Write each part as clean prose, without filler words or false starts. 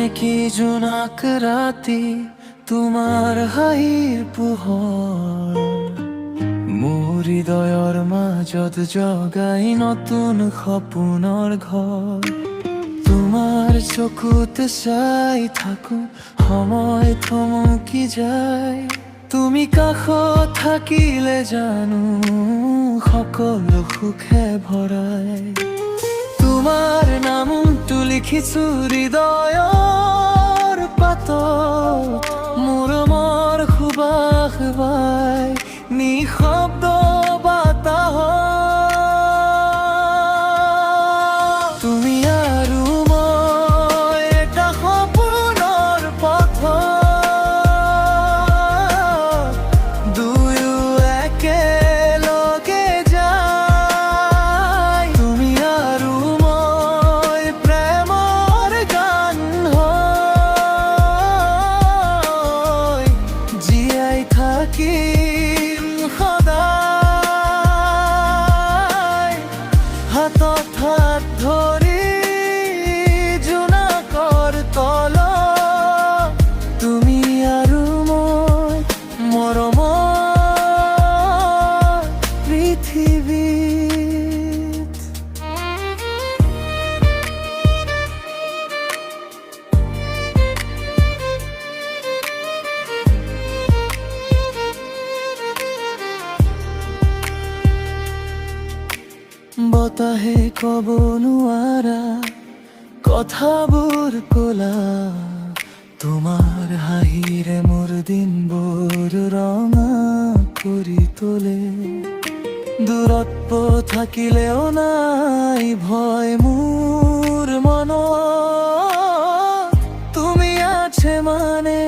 কি জোনাক ৰাতি তোমাৰ হাঁহিৰ পোহৰ মোৰ হৃদয়ৰ মাজত জগাই নতুন সপোনৰ ঘৰ তোমাৰ চকুতে চাই থাকো সময় থমকি যায় তুমি কাষত থাকিলে জানো সকলো সুখে ভৰাই তোমাৰ নামটো লিখিছো হৃদয়ৰ পাতত মৰমৰ সুবাস বাই নিশব্দ বাতাহত তুমি আৰু মই এটা সপোনৰ পথত দুয়ো একেলগে যায় তুমি আৰু মই প্ৰেমৰ গান হৈ জীয়াই থাকিম সদায় হাতত হাত ধৰি জোনাকৰ তলত তুমি আৰু মই মৰমৰ পৃথিৱীত বতাহে কব নোৱাৰা কথাবোৰ কলা তোমাৰ হাঁহিৰে মোৰ দিনবোৰ ৰঙা কৰি তোলে দূৰত্ব থাকিলেও নাই ভয় মোৰ মনত তুমি আছে মানে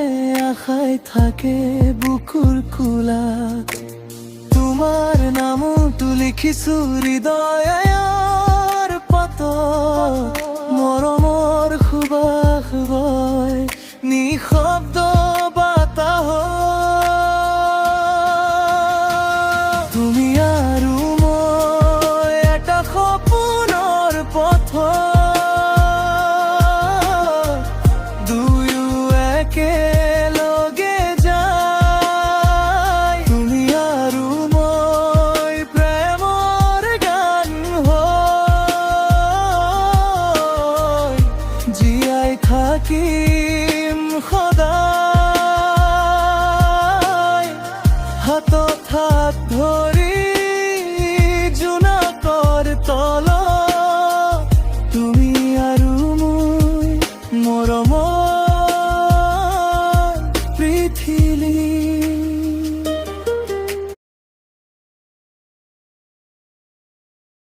আশাই থাকে বুকুৰ কোলাত তোমাৰ নামটো লিখিছো হৃদয়ৰ পাতত মৰমৰ সুবাস বয় নিশব্দ বাতাহত তুমি আৰু মই এটা সপোনৰ পথত দুয়ো একেলগে যায় তুমি আৰু মই প্ৰেমৰ গান হৈ জীয়াই থাকিম সদায় হাতত হাত ধৰি জোনাকৰ তলত তুমি আৰু মই মৰমৰ পৃথিৱী